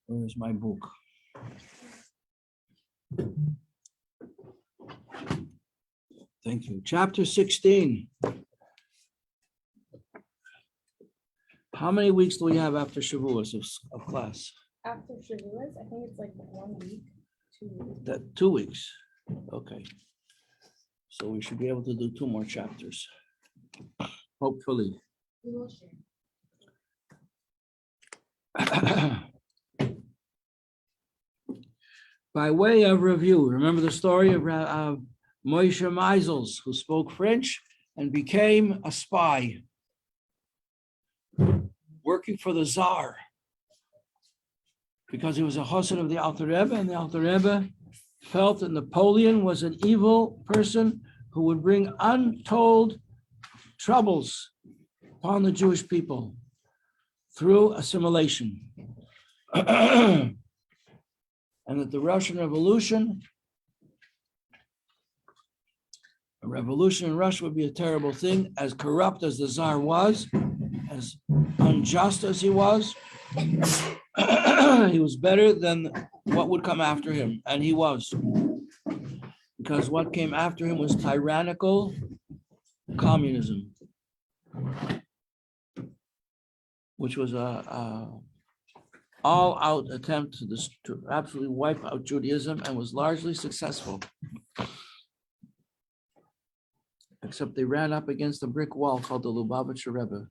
Where's my book? Thank you. Chapter 16. How many weeks do we have after Shavuos of class? After Shavuos, I think it's like 1 week, 2 weeks. That 2 weeks. Okay. So we should be able to do 2 more chapters. Hopefully. We will share. By way of review, remember the story of Moshe Meisels, who spoke French and became a spy, working for the Tsar, because he was a chassid of the Alter Rebbe, and the Alter Rebbe felt that Napoleon was an evil person who would bring untold troubles upon the Jewish people through assimilation. And that the Russian Revolution, a revolution in Russia would be a terrible thing, as corrupt as the Tsar was, as unjust as he was. He was better than what would come after him, and he was. Because what came after him was tyrannical communism, which was a all-out attempt to absolutely wipe out Judaism, and was largely successful. Except they ran up against a brick wall called the Lubavitcher Rebbe,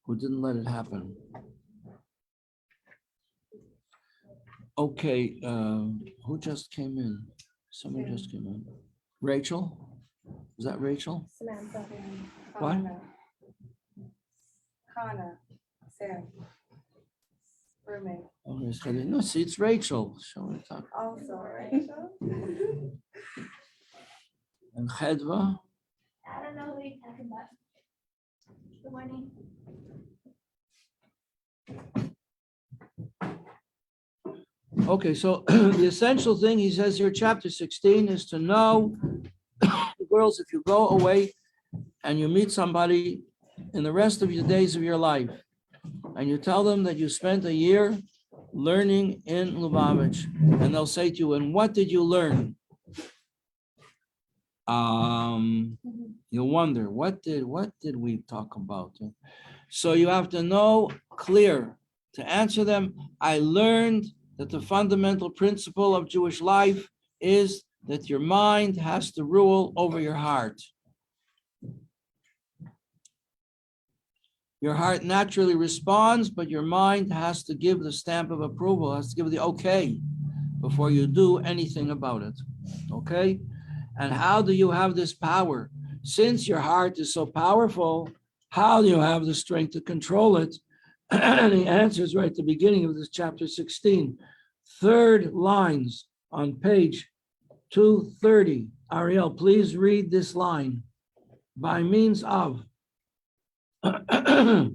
who didn't let it happen. Okay, who just came in? Someone just came in. Rachel? Was that Rachel? Samantha. What? Hannah. Sam. Roommate. Oh, no, see, it's Rachel. Shall we talk? Also, Rachel. And Chedva? I don't know who you're talking about. Good morning. Okay, so the essential thing he says here, chapter 16, is to know, girls, if you go away and you meet somebody in the rest of your days of your life, and you tell them that you spent a year learning in Lubavitch, and they'll say to you, and what did you learn? You'll wonder, what did we talk about? So you have to know clear to answer them. I learned that the fundamental principle of Jewish life is that your mind has to rule over your heart. Your heart naturally responds, but your mind has to give the stamp of approval, has to give the okay before you do anything about it. Okay? And how do you have this power? Since your heart is so powerful, how do you have the strength to control it? And he answers right at the beginning of this chapter 16. 3rd lines on page 230. Ariel, please read this line. By means of. By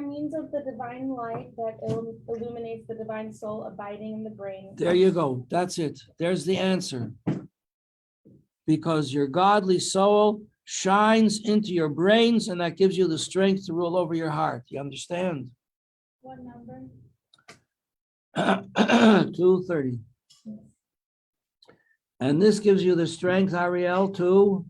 means of the divine light that illuminates the divine soul abiding in the brain. There you go. That's it. There's the answer. Because your godly soul shines into your brains, and that gives you the strength to rule over your heart. You understand? What number? 230. And this gives you the strength, Ariel, to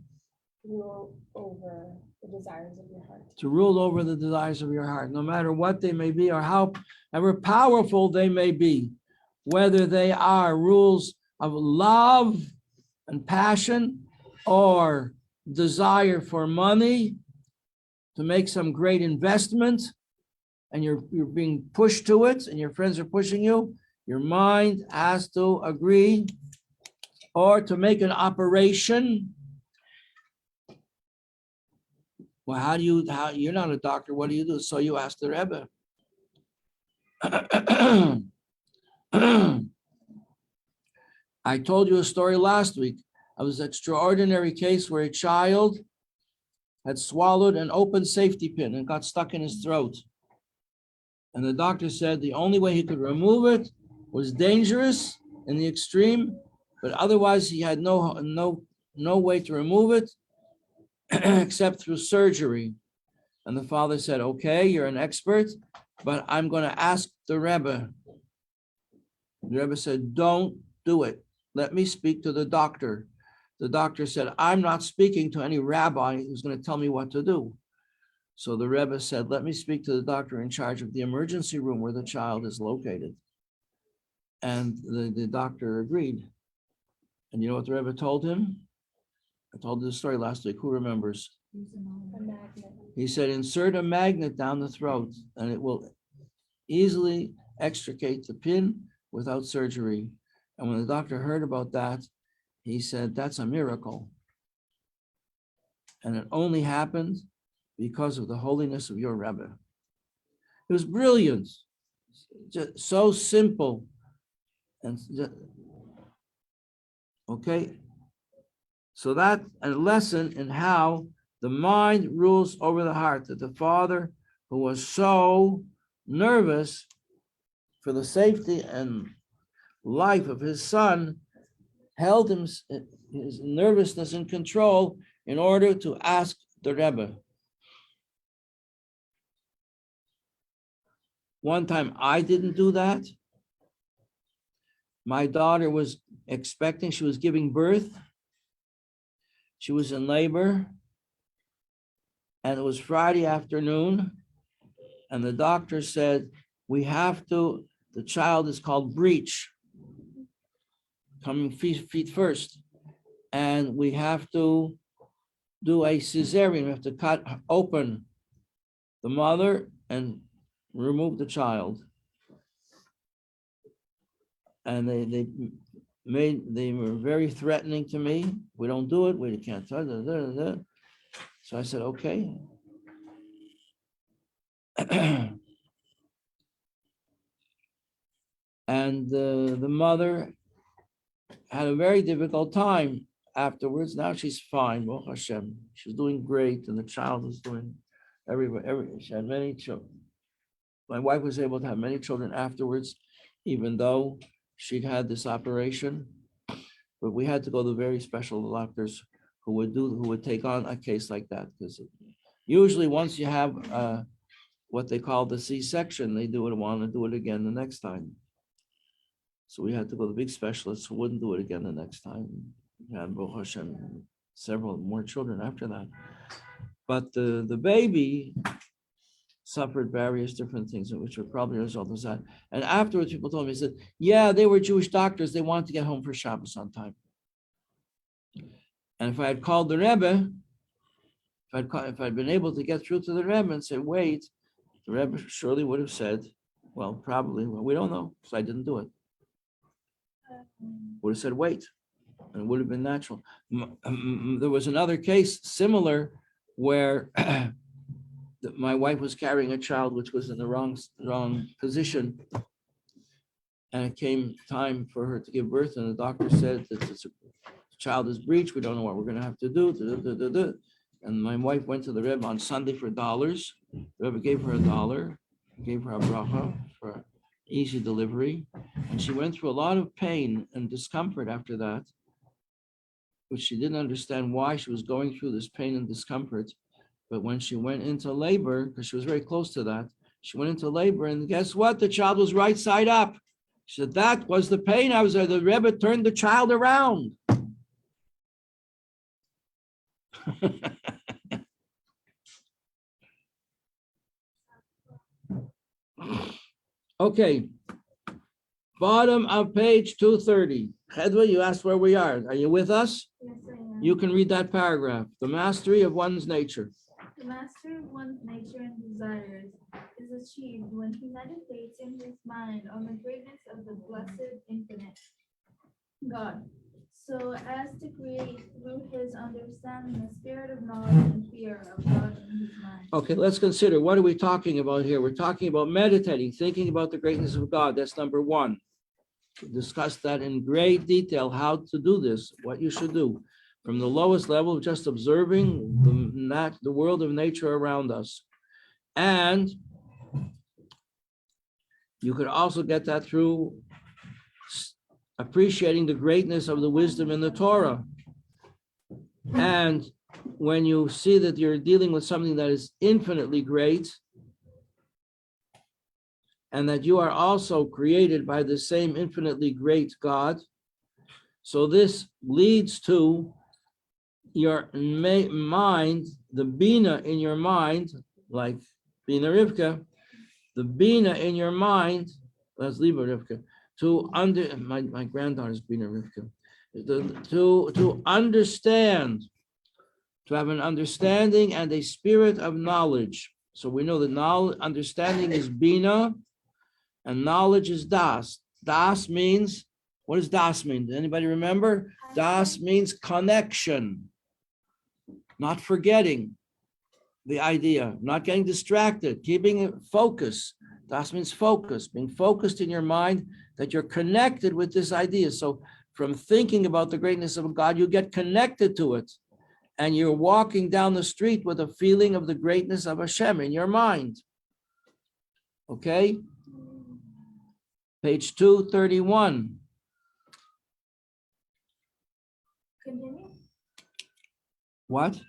Rule over the desires of your heart. to rule over the desires of your heart, no matter what they may be or however powerful they may be, whether they are rules of love and passion or desire for money to make some great investment, and you're being pushed to it and your friends are pushing you, your mind has to agree, or to make an operation. Well, how you're not a doctor, what do you do? So you ask the Rebbe. I told you a story last week of this extraordinary case where a child had swallowed an open safety pin and got stuck in his throat. And the doctor said the only way he could remove it was dangerous in the extreme, but otherwise he had no way to remove it except through surgery. And the father said, okay, you're an expert. but I'm going to ask the Rebbe. The Rebbe said, don't do it. Let me speak to the doctor. The doctor said, I'm not speaking to any rabbi who's going to tell me what to do. So the Rebbe said, let me speak to the doctor in charge of the emergency room where the child is located. And the doctor agreed. And you know what the Rebbe told him? I told you the story last week. Who remembers? A magnet. He said, insert a magnet down the throat and it will easily extricate the pin without surgery. And when the doctor heard about that, he said, that's a miracle. And it only happened because of the holiness of your Rebbe. It was brilliant, just so simple. And okay, so that a lesson in how the mind rules over the heart, that the father who was so nervous for the safety and life of his son held his nervousness in control in order to ask the Rebbe. One time I didn't do that. My daughter was expecting, she was giving birth. She was in labor. And it was Friday afternoon. And the doctor said, we have to, the child is called breech, coming feet first. And we have to do a cesarean. We have to cut open the mother and remove the child. And they were very threatening to me. We don't do it. We can't. So I said, okay. And the mother had a very difficult time afterwards. Now she's fine. Baruch Hashem. She's doing great, and the child is doing she had many children. My wife was able to have many children afterwards, even though she'd had this operation. But we had to go to very special doctors who would take on a case like that, because usually once you have what they call the C-section, they want to do it again the next time. So we had to go to big specialists who wouldn't do it again the next time. We had Baruch Hashem, several more children after that. But the baby suffered various different things, which were probably a result of that. And afterwards, people told me, they said, yeah, they were Jewish doctors. They wanted to get home for Shabbos on time. And if I had called the Rebbe, if I'd been able to get through to the Rebbe and say, wait, the Rebbe surely would have said, well, probably, well, we don't know, so I didn't do it. Would have said, wait, and it would have been natural. There was another case similar where my wife was carrying a child which was in the wrong position, and it came time for her to give birth, and the doctor said that the child is breech. We don't know what we're going to have to do. And my wife went to the Rebbe on Sunday for $. The Rebbe gave her $, gave her a bracha for easy delivery, and she went through a lot of pain and discomfort after that, which she didn't understand why she was going through this pain and discomfort. But when she went into labor, because she was very close to that, she went into labor, and guess what? The child was right side up. She said, that was the pain I was there. The Rebbe turned the child around. Okay, bottom of page 230. Hedwa, you asked where we are. Are you with us? Yes, I am. You can read that paragraph. The mastery of one's nature. The mastery of one's nature and desires is achieved when he meditates in his mind on the greatness of the blessed infinite God, so as to create through his understanding a spirit of knowledge and fear of God in his mind. Okay, let's consider, what are we talking about here? We're talking about meditating, thinking about the greatness of God. That's number one. We discussed that in great detail, how to do this, what you should do. From the lowest level of just observing the world of nature around us. And you could also get that through appreciating the greatness of the wisdom in the Torah. And when you see that you're dealing with something that is infinitely great, and that you are also created by the same infinitely great God. So this leads to your mind, the Bina in your mind, like Bina Rivka, the Bina in your mind, let's leave it Rivka, to my granddaughter's Bina Rivka, to understand, to have an understanding and a spirit of knowledge. So we know that knowledge, understanding is Bina, and knowledge is Das. Das means, what does Das mean? Does anybody remember? Das means connection, not forgetting the idea, not getting distracted, keeping it focused. Das means focus, being focused in your mind that you're connected with this idea. So from thinking about the greatness of God, you get connected to it. And you're walking down the street with a feeling of the greatness of Hashem in your mind. Okay? Page 231. Continue? What?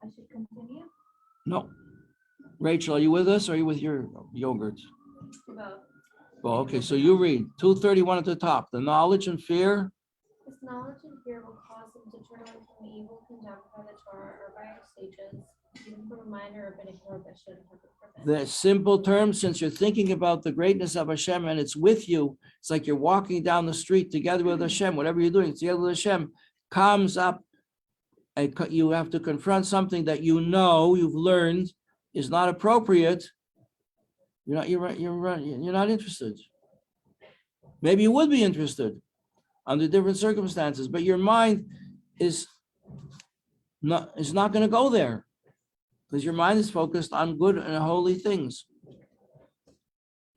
I should continue? No. Rachel, are you with us or are you with your yogurt? Both. Well, okay, so you read 231 at the top. The knowledge and fear. This knowledge and fear will cause him to turn away from the evil condemned by the Torah or by our sages, even from a minor rabbinic prohibition. The simple terms, since you're thinking about the greatness of Hashem and it's with you, it's like you're walking down the street together with Hashem, whatever you're doing, together with Hashem, comes up, and you have to confront something that you know, you've learned, is not appropriate. You're not interested. Maybe you would be interested under different circumstances, but your mind is not going to go there because your mind is focused on good and holy things.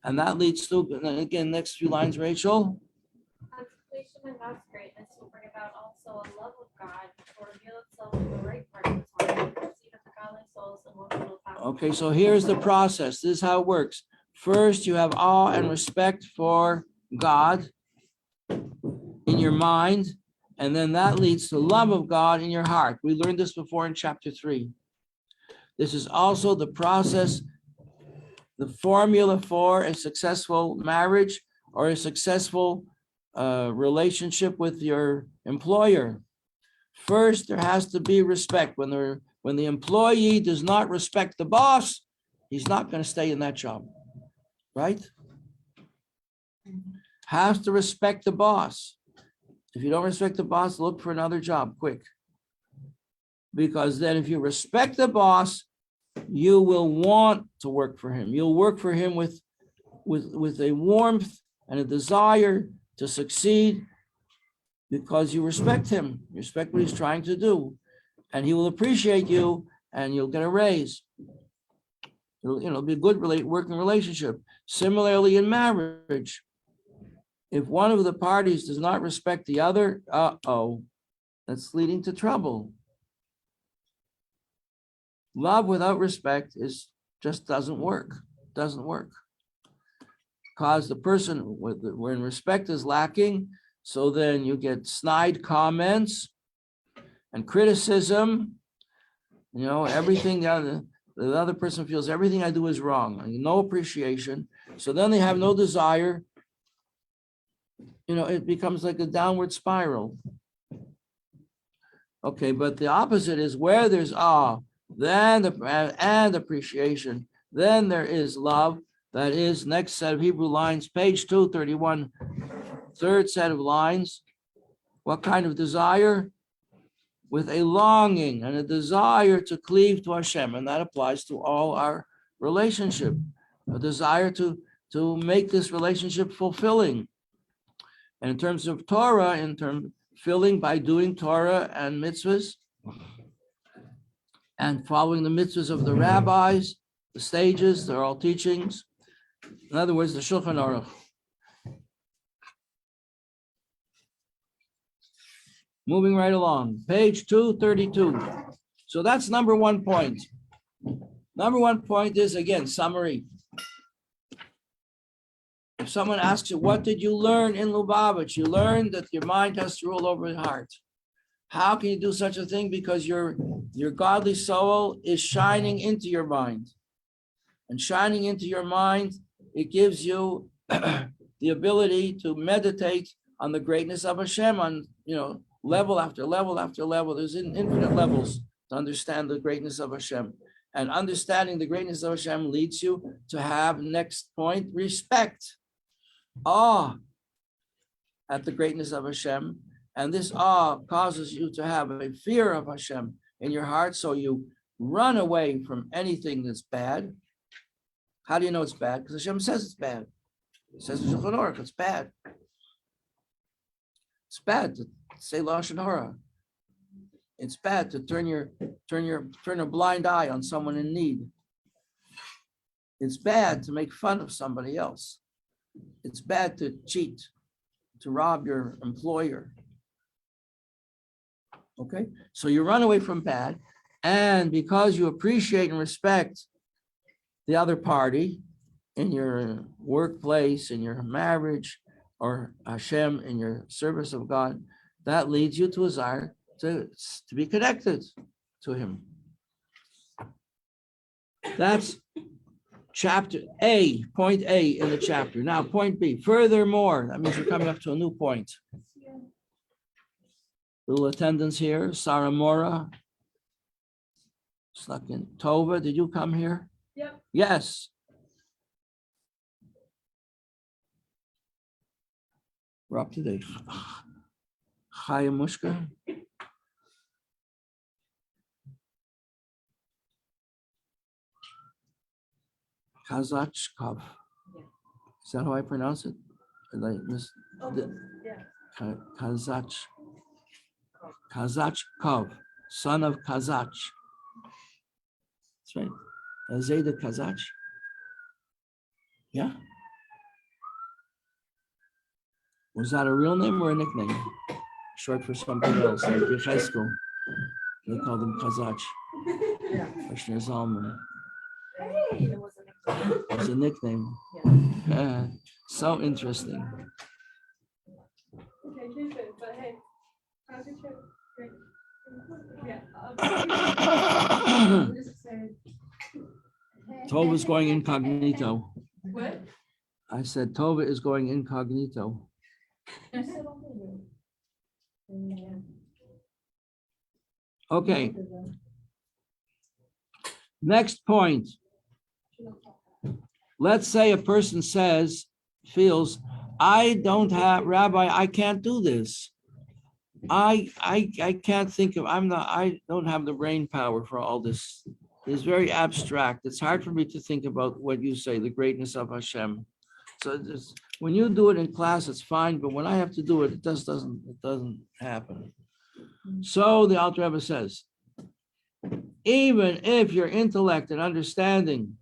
And that leads to, again, next few lines, Rachel. Contemplation on God's greatness will bring about also a love of God, which will reveal itself in the right part of his heart, and proceed of the godly souls and will power. Okay, so here's the process. This is how it works. First, you have awe and respect for God in your mind, and then that leads to love of God in your heart. We learned this before in chapter 3. This is also the process, the formula for a successful marriage or a successful relationship with your employer. First, there has to be respect. When the employee does not respect the boss, he's not going to stay in that job, right? Has to respect the boss. If you don't respect the boss, look for another job, quick. Because then if you respect the boss, you will want to work for him. You'll work for him with a warmth and a desire to succeed because you respect him. You respect what he's trying to do. And he will appreciate you and you'll get a raise. It'll be a good working relationship. Similarly in marriage, if one of the parties does not respect the other, that's leading to trouble. Love without respect just doesn't work. Doesn't work. Because the person when respect is lacking, so then you get snide comments and criticism. Everything the other person feels everything I do is wrong. No appreciation. So then they have no desire. It becomes like a downward spiral. Okay, but the opposite is where there's awe, then and appreciation, then there is love. That is next set of Hebrew lines, page 231, third set of lines. What kind of desire? With a longing and a desire to cleave to Hashem, and that applies to all our relationship. A desire to make this relationship fulfilling. And in terms of Torah, filling by doing Torah and mitzvahs, and following the mitzvahs of the rabbis, the stages, they're all teachings. In other words, the Shulchan Aruch. Moving right along, page 232. So that's number 1 point. Number 1 point is, again, summary. If someone asks you, what did you learn in Lubavitch? You learned that your mind has to rule over your heart. How can you do such a thing? Because your godly soul is shining into your mind. And shining into your mind it gives you the ability to meditate on the greatness of Hashem on, level after level after level. There's infinite levels to understand the greatness of Hashem. And understanding the greatness of Hashem leads you to have, next point, respect, awe at the greatness of Hashem. And this awe causes you to have a fear of Hashem in your heart, so you run away from anything that's bad. How do you know it's bad? Because Hashem says it's bad. It says in Shulchan Aruch, it's bad. It's bad to say Lashon Hara. It's bad to turn a blind eye on someone in need. It's bad to make fun of somebody else. It's bad to cheat, to rob your employer. Okay, so you run away from bad, and because you appreciate and respect the other party in your workplace, in your marriage, or Hashem in your service of God, that leads you to a desire to be connected to Him. That's chapter A, point A in the chapter. Now, point B. Furthermore, that means we're coming up to a new point. Little attendance here. Sarah Mora. Snuck in. Tova, did you come here? Yep. Yes. We're up to date. Chaya Mushka. Kazachkov. Is that how I pronounce it? Kazachkov, son of Kazach. That's right. Zayda Kazach. Yeah. Was that a real name or a nickname? Short for something else, like your high school. They called him Kazach. Krishna Zalman. It was a nickname. It was a nickname. Yeah. So interesting. Okay, keep it, but hey, how's your trip? Great. Yeah. Tova is going incognito. What? I said Tova is going incognito. Okay. Next point. Let's say a person feels, I don't have, Rabbi, I can't do this. I can't think of, I don't have the brain power for all this. It's very abstract. It's hard for me to think about what you say, the greatness of Hashem. So when you do it in class, it's fine, but when I have to do it, it doesn't happen. So the Alter Rebbe says, even if your intellect and understanding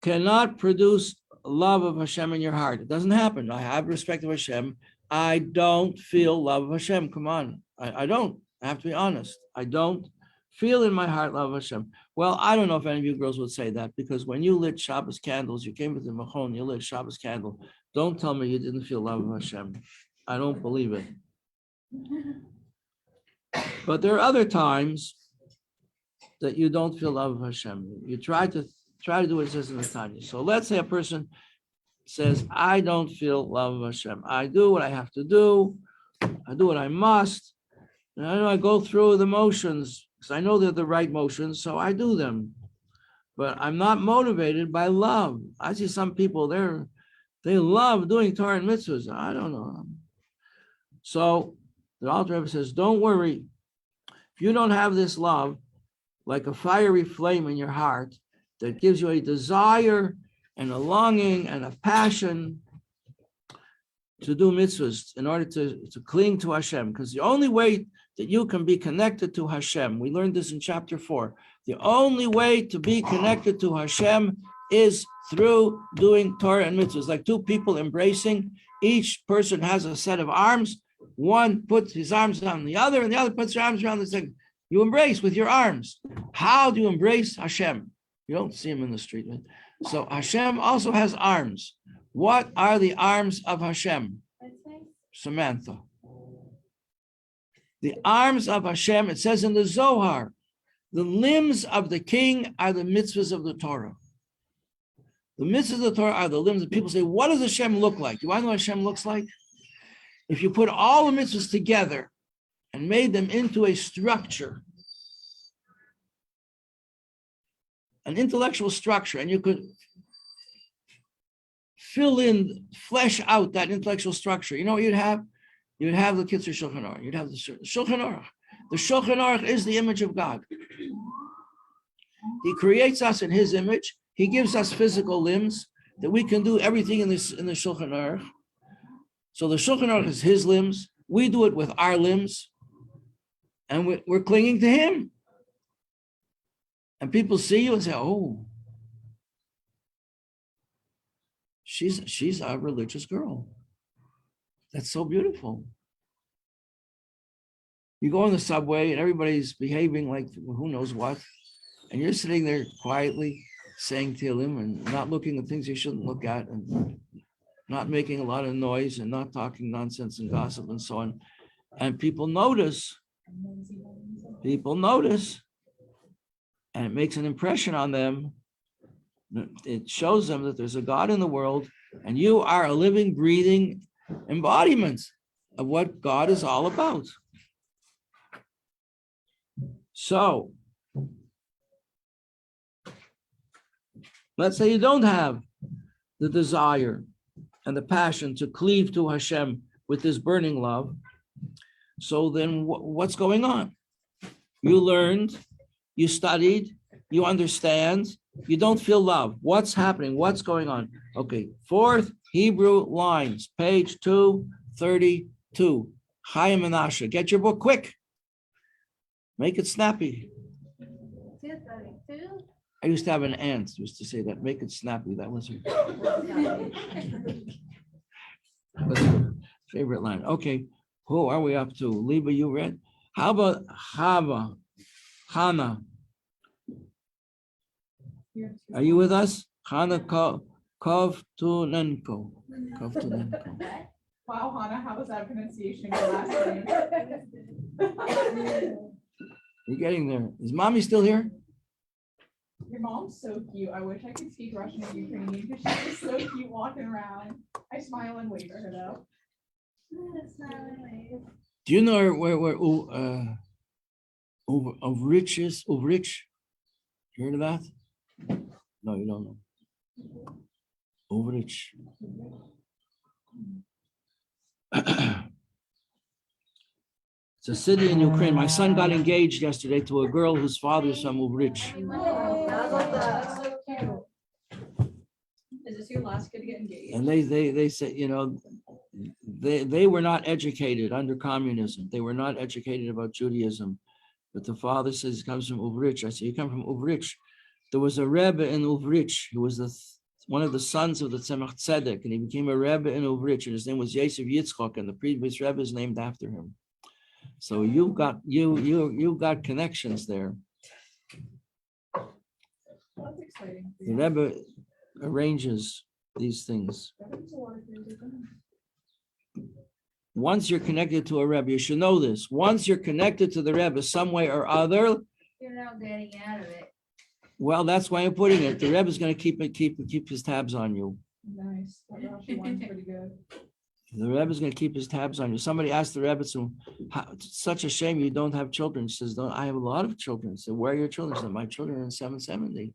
cannot produce love of Hashem in your heart, it doesn't happen. I have respect of Hashem. I don't feel love of Hashem. Come on. I don't. I have to be honest. I don't feel in my heart love of Hashem. Well, I don't know if any of you girls would say that, because when you lit Shabbos candles, you came with the Machon, you lit Shabbos candle. Don't tell me you didn't feel love of Hashem. I don't believe it. But there are other times that you don't feel love of Hashem. You try to do what it says in the Tanya. So let's say a person says, I don't feel love of Hashem. I do what I have to do. I do what I must. And I know I go through the motions because I know they're the right motions, so I do them. But I'm not motivated by love. I see some people, they love doing Torah and mitzvahs. I don't know. So the Alter Rebbe says, don't worry. If you don't have this love, like a fiery flame in your heart that gives you a desire and a longing and a passion to do mitzvahs in order to cling to Hashem, because the only way that you can be connected to Hashem, we learned this in chapter 4, the only way to be connected to Hashem is through doing Torah and mitzvahs. Like two people embracing, each person has a set of arms. One puts his arms on the other, and the other puts her arms around the second. You embrace with your arms. How do you embrace Hashem? You don't see him in the street. Right? So Hashem also has arms. What are the arms of Hashem? Samantha. The arms of Hashem, it says in the Zohar, the limbs of the king are the mitzvahs of the Torah. The mitzvahs of the Torah are the limbs that people say, what does Hashem look like? Do I know what Hashem looks like? If you put all the mitzvahs together and made them into a structure, an intellectual structure, and you could flesh out that intellectual structure, you know what you'd have? You'd have the Kitzur Shulchan Aruch. You'd have the Shulchan Aruch. The Shulchan Aruch is the image of God. He creates us in his image. He gives us physical limbs that we can do everything in the Shulchan Aruch. So the Shulchan Aruch is his limbs. We do it with our limbs, and we're clinging to him. And people see you and say, "Oh, she's a religious girl. That's so beautiful." You go on the subway and everybody's behaving like who knows what, and you're sitting there quietly saying Tehillim and not looking at things you shouldn't look at, and not making a lot of noise and not talking nonsense and gossip and so on. And people notice, and it makes an impression on them. It shows them that there's a God in the world, and you are a living, breathing embodiment of what God is all about. So, let's say you don't have the desire and the passion to cleave to Hashem with this burning love. So then what's going on? You learned, you studied, you understand, you don't feel love. What's happening? What's going on? Okay, 4th Hebrew lines, page 232. Chaim Menashe, get your book quick. Make it snappy. 232. I used to have an aunt who used to say that, make it snappy. That was her favorite line. Okay, who are we up to? Liba, you read? How about Hannah? Are you with us? Hannah Kovtunenko. Wow, Hannah, how was that pronunciation? Your last name? You're getting there. Is mommy still here? Your mom's so cute. I wish I could speak Russian and Ukrainian because she's so cute walking around. I smile and wave at her though. Do you know where Uvrich is? Uvrich? You heard of that? No, you don't know. Uvrich. It's a city in Ukraine. My son got engaged yesterday to a girl whose father is from Uvrich. That's so cute. Is this your last kid to get engaged? And they said, you know, they were not educated under communism. They were not educated about Judaism. But the father says he comes from Uvrich. I said, you come from Uvrich. There was a Rebbe in Uvrich who was one of the sons of the Tzemach Tzedek, and he became a Rebbe in Uvrich, and his name was Yosef Yitzchok, and the previous Rebbe is named after him. So you got connections there. That's exciting. The Rebbe arranges these things. Once you're connected to a Rebbe, you should know this. Once you're connected to the Rebbe some way or other, You're not getting out of it. well, that's why I'm putting it. The Rebbe is going to keep his tabs on you. Nice. That Rashi one's pretty good. The Rebbe is going to keep his tabs on you. Somebody asked the Rebbe, so it's such a shame you don't have children. She says, no, I have a lot of children. He said, where are your children? She said, my children are in 770.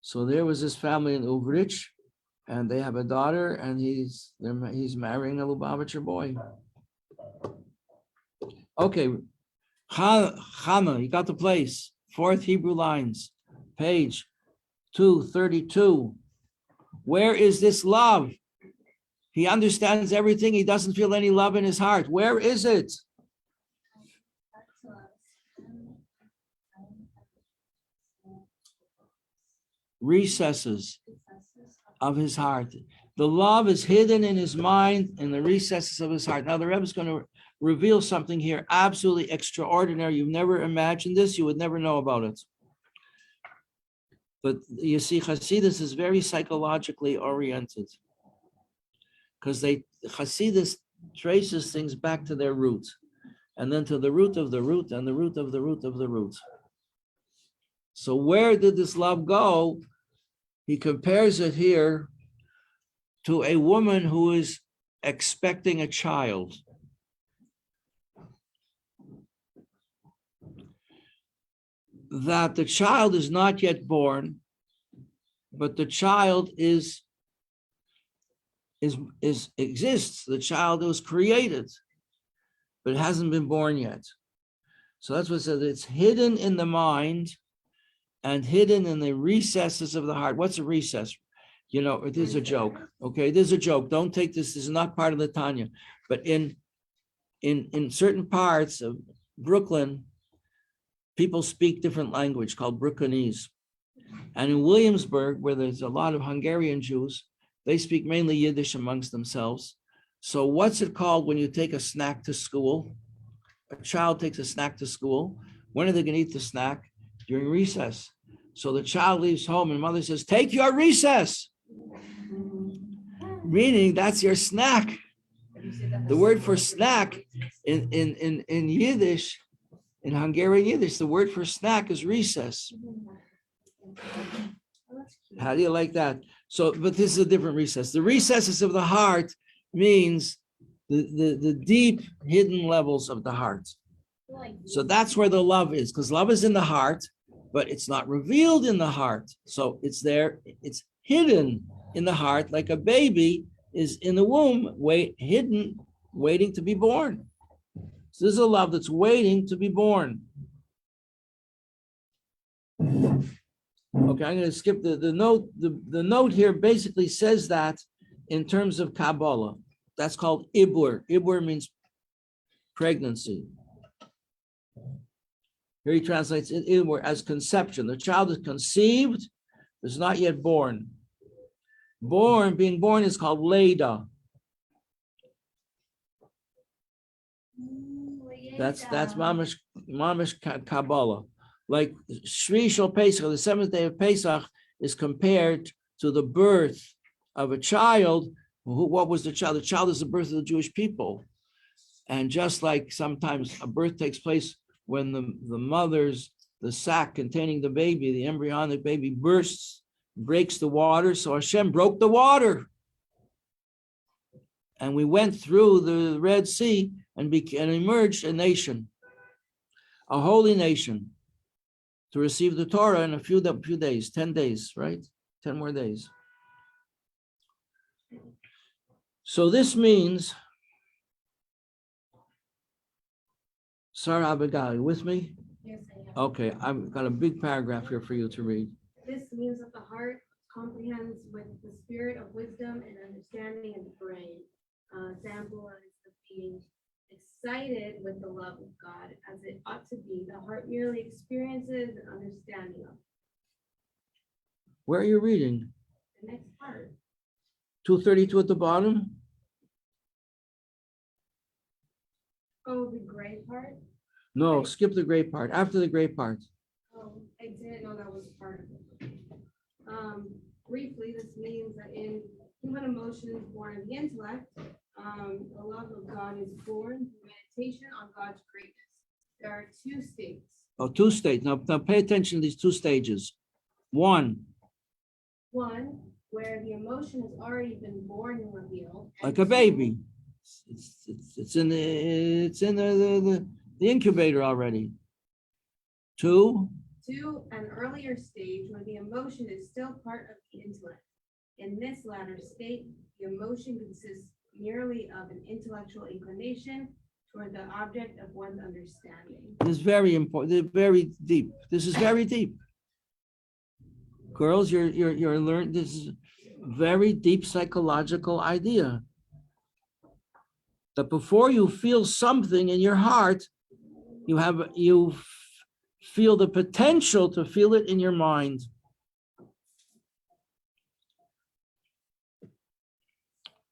So there was this family in Uvrich, and they have a daughter, and he's marrying a Lubavitcher boy. Okay, Chama, you got the place. 4th Hebrew lines, page 232. Where is this love? He understands everything. He doesn't feel any love in his heart. Where is it? Recesses of his heart. The love is hidden in his mind in the recesses of his heart. Now the Rebbe is going to reveal something here absolutely extraordinary. You've never imagined this. You would never know about it. But you see, Hasidus is very psychologically oriented, because Hasidus traces things back to their root, and then to the root of the root, and the root of the root of the root. So where did this love go? He compares it here to a woman who is expecting a child. That the child is not yet born, but the child exists. The child was created, but it hasn't been born yet. So that's what it says. It's hidden in the mind and hidden in the recesses of the heart. What's a recess? You know, it is a joke. Okay, it is a joke. Don't take this. This is not part of the Tanya. But in certain parts of Brooklyn, people speak different language called Brooklynese. And in Williamsburg, where there's a lot of Hungarian Jews, they speak mainly Yiddish amongst themselves. So what's it called when you take a snack to school? A child takes a snack to school. When are they going to eat the snack? During recess. So the child leaves home and mother says, take your recess. Meaning that's your snack. The word for snack in Yiddish, in Hungarian Yiddish, the word for snack is recess. How do you like that? So, but this is a different recess. The recesses of the heart means the deep hidden levels of the heart. So that's where the love is, because love is in the heart, but it's not revealed in the heart. So it's there, it's hidden in the heart, like a baby is in the womb, hidden, waiting to be born. So this is a love that's waiting to be born. Okay, I'm going to skip the note. The note here basically says that in terms of Kabbalah. That's called Ibur. Ibur means pregnancy. Here he translates it Ibur as conception. The child is conceived, is not yet born. Being born is called Leda. That's mamish Kabbalah. Like Shri Shal Pesach, the seventh day of Pesach, is compared to the birth of a child. What was the child? The child is the birth of the Jewish people. And just like sometimes a birth takes place when the sac containing the baby, the embryonic baby bursts, breaks the water. So Hashem broke the water. And we went through the Red Sea and emerged a nation, a holy nation, to receive the Torah in a few days, 10 days, right? 10 more days. So this means, Sarah Abigail, you with me? Yes, I am. Okay, I've got a big paragraph here for you to read. This means that the heart comprehends with the spirit of wisdom and understanding in the brain. Example is the being excited with the love of God as it ought to be. The heart merely experiences an understanding of. Where are you reading? The next part. 232 at the bottom? Oh, the gray part? No, skip the gray part, after the gray part. Oh, I didn't know that was part of it. Briefly, this means that in human emotions born of the intellect, the love of God is born through meditation on God's greatness. There are two states. Oh, two states. Now pay attention to these two stages. One, where the emotion has already been born and revealed. like a baby. It's in the incubator already. Two, an earlier stage where the emotion is still part of the intellect. In this latter state, the emotion consists merely of an intellectual inclination toward the object of one's understanding. this is very important, very deep. This is very deep. Girls, you're learning, this is a very deep psychological idea. That before you feel something in your heart, you feel the potential to feel it in your mind.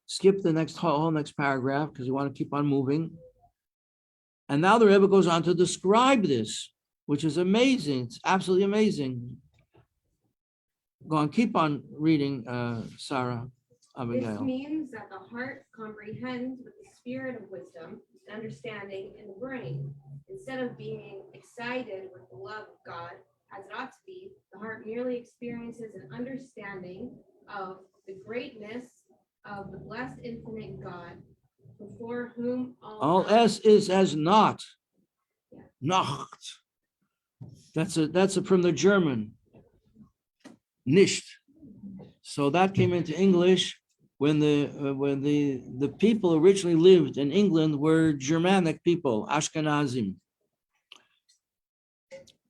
Skip the whole next paragraph because you want to keep on moving. And now the Rebbe goes on to describe this, which is amazing. It's absolutely amazing. Go on, keep on reading, Sarah Abigail. This means that the heart comprehends with the spirit of wisdom and understanding in the brain. Instead of being excited with the love of God, as it ought to be, merely experiences an understanding of the greatness of the blessed infinite God, before whom All S is as not. Yeah. Nacht. That's from the German. Nicht. So that came into English when the people originally lived in England were Germanic people, Ashkenazim,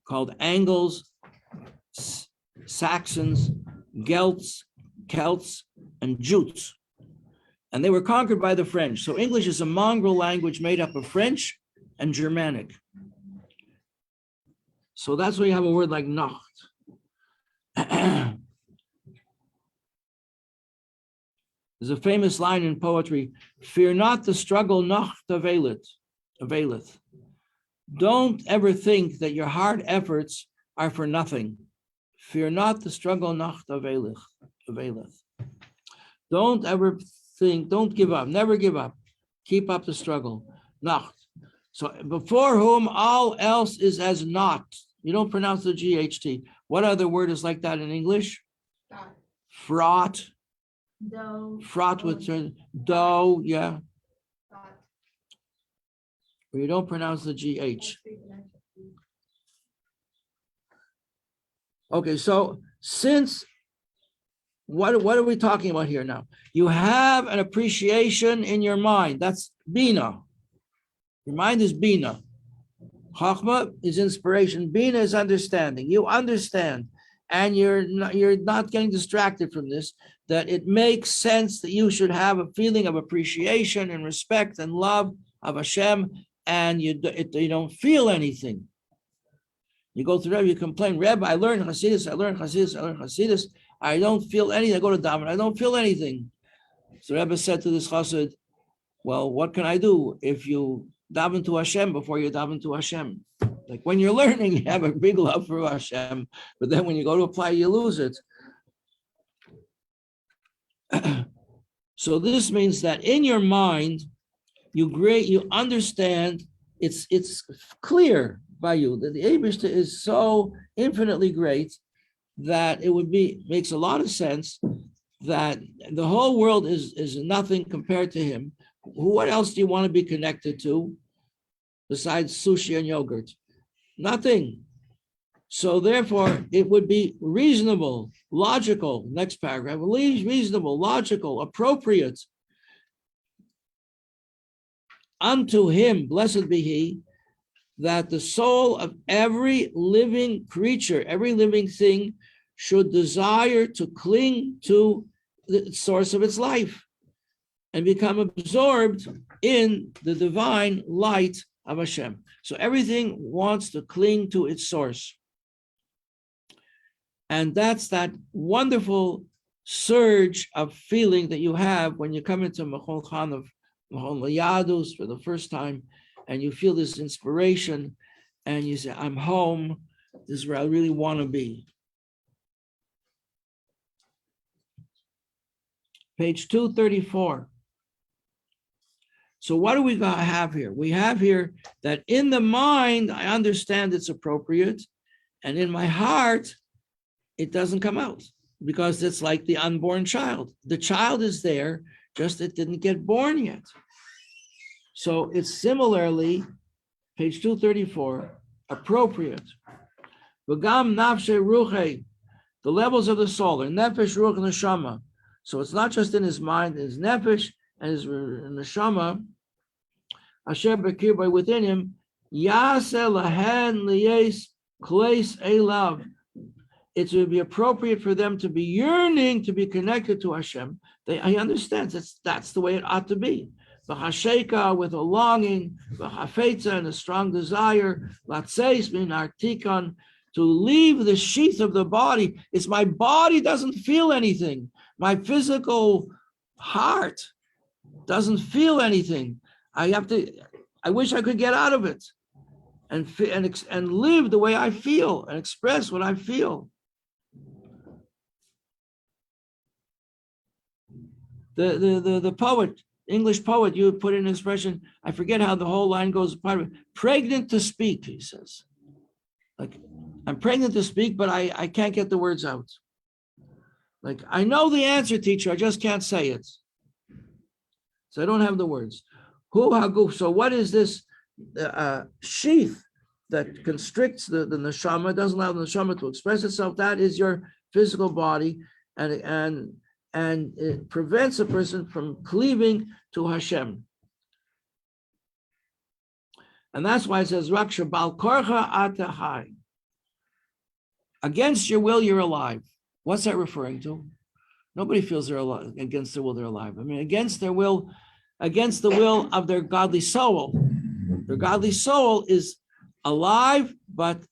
called Angles, Saxons, Celts, and Jutes. And they were conquered by the French. So English is a mongrel language made up of French and Germanic. So that's why you have a word like Nacht. There's a famous line in poetry, fear not the struggle Nacht availeth. Don't ever think that your hard efforts are for nothing. Fear not the struggle Nacht availeth. Don't ever think, don't give up, never give up. Keep up the struggle. Nacht. So before whom all else is as not. You don't pronounce the GHT. What other word is like that in English? God. Fraught. Though. Fraught with dough, yeah. God. Or you don't pronounce the GH. Okay, so since what are we talking about here now? You have an appreciation in your mind. That's Bina. Your mind is Bina. Chachma is inspiration. Bina is understanding. You understand, and you're not getting distracted from this, that it makes sense that you should have a feeling of appreciation and respect and love of Hashem, and you don't feel anything. You go through Rebbe, you complain, Rebbe, I learned Hasidus, I don't feel anything. I go to Daven, I don't feel anything. So Rebbe said to this Chassid, well, what can I do if you daven to Hashem before you daven to Hashem? Like when you're learning, you have a big love for Hashem, but then when you go to apply, you lose it. So this means that in your mind, you understand, it's clear by you that the Eibishter is so infinitely great that makes a lot of sense that the whole world is nothing compared to him. What else do you want to be connected to besides sushi and yogurt? Nothing. So therefore, it would be reasonable, logical, next paragraph, reasonable, logical, appropriate unto him, blessed be he, that the soul of every living creature, every living thing should desire to cling to the source of its life and become absorbed in the divine light of Hashem. So everything wants to cling to its source. And that's that wonderful surge of feeling that you have when you come into Mechol Chanav, Mechol Yadus for the first time, and you feel this inspiration, and you say, I'm home, this is where I really want to be. Page 234. So what do we have here? We have here that in the mind, I understand it's appropriate, and in my heart, it doesn't come out, because it's like the unborn child. The child is there, just it didn't get born yet. So it's similarly, page 234, appropriate. V'gam nafshe ruche, the levels of the soul, and nefesh, ruach, and neshama. So it's not just in his mind, his nefesh and his neshama, asher b'kirbai, within him, yaseh lahen liyes kleis elav. It would be appropriate for them to be yearning to be connected to Hashem. I understand that's the way it ought to be. V'hasheka, with a longing, v'hafetza, and a strong desire, latseis min artikon, to leave the sheath of the body. It's my body doesn't feel anything. My physical heart doesn't feel anything. I wish I could get out of it and live the way I feel and express what I feel. The poet, English poet, you put in an expression, I forget how the whole line goes, part of it, pregnant to speak, he says. Like I'm pregnant to speak, but I can't get the words out. Like, I know the answer, teacher, I just can't say it. So I don't have the words. So what is this sheath that constricts the neshama, doesn't allow the neshama to express itself? That is your physical body, and it prevents a person from cleaving to Hashem. And that's why it says, Raksha Bal Korcha Atahai. Against your will, you're alive. What's that referring to? Nobody feels they're alive. Against their will, they're alive. I mean, against their will, against the will of their godly soul. Their godly soul is alive, but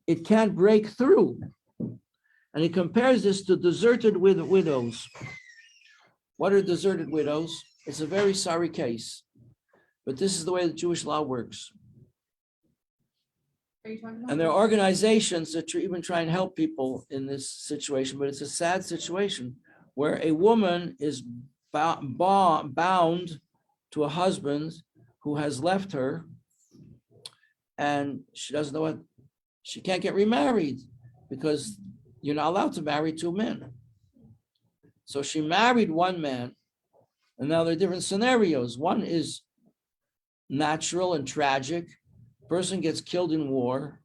it can't break through. And he compares this to deserted widows. What are deserted widows? It's a very sorry case. But this is the way the Jewish law works. Are you talking about? And there are organizations that even try and help people in this situation, but it's a sad situation where a woman is bound to a husband who has left her, and she doesn't know what, she can't get remarried because you're not allowed to marry two men. So she married one man, and now there are different scenarios. One is natural and tragic. Person gets killed in war,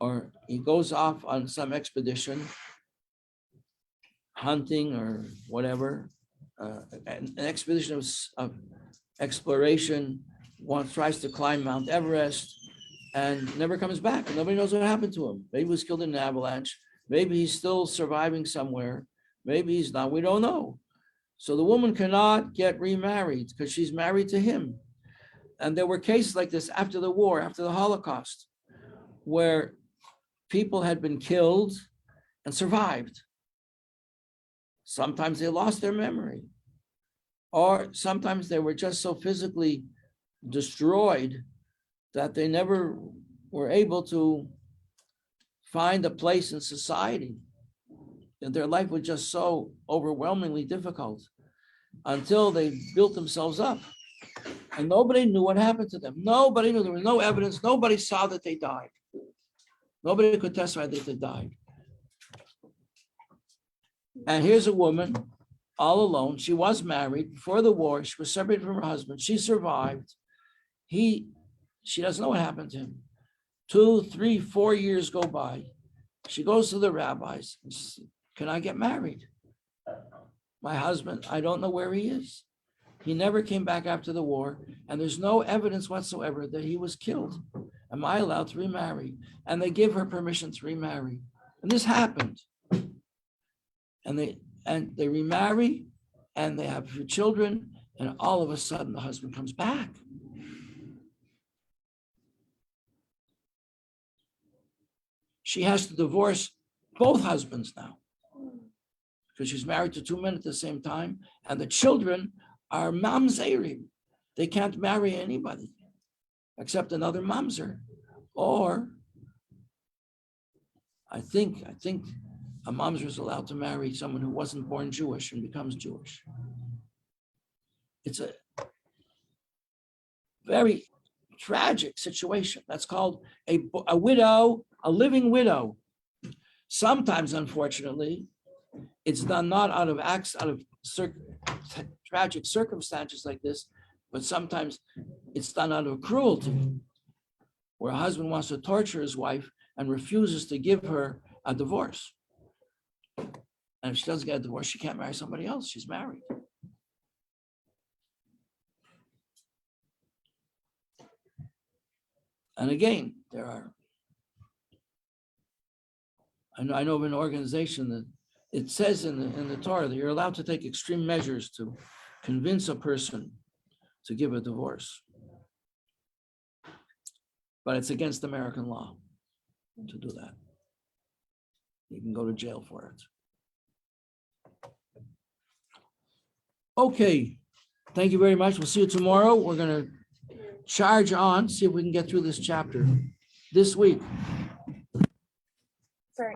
or he goes off on some expedition, hunting or whatever, an expedition of exploration. One tries to climb Mount Everest and never comes back. And nobody knows what happened to him. Maybe he was killed in an avalanche. Maybe he's still surviving somewhere. Maybe he's not. We don't know. So the woman cannot get remarried because she's married to him. And there were cases like this after the war, after the Holocaust, where people had been killed and survived. Sometimes they lost their memory, or sometimes they were just so physically destroyed that they never were able to find a place in society. And their life was just so overwhelmingly difficult until they built themselves up. And nobody knew what happened to them. Nobody knew. There was no evidence. Nobody saw that they died. Nobody could testify that they died. And here's a woman all alone. She was married before the war. She was separated from her husband. She survived. She doesn't know what happened to him. 2, 3, 4 years go by. She goes to the rabbis and says, can I get married? My husband, I don't know where he is. He never came back after the war, and there's no evidence whatsoever that he was killed. Am I allowed to remarry? And they give her permission to remarry. And this happened. And they remarry, and they have a few children, and all of a sudden the husband comes back. She has to divorce both husbands now because she's married to 2 men at the same time, and the children are mamzerim. They can't marry anybody except another mamzer. Or I think a mamzer is allowed to marry someone who wasn't born Jewish and becomes Jewish. It's a very tragic situation. That's called a widow, a living widow. Sometimes, unfortunately, it's done not out of acts, tragic circumstances like this, but sometimes it's done out of cruelty, where a husband wants to torture his wife and refuses to give her a divorce. And if she doesn't get a divorce, she can't marry somebody else. She's married. And again, I know of an organization that it says in the Torah that you're allowed to take extreme measures to convince a person to give a divorce. But it's against American law to do that. You can go to jail for it. Okay, thank you very much. We'll see you tomorrow. We're going to charge on, see if we can get through this chapter this week. Sorry.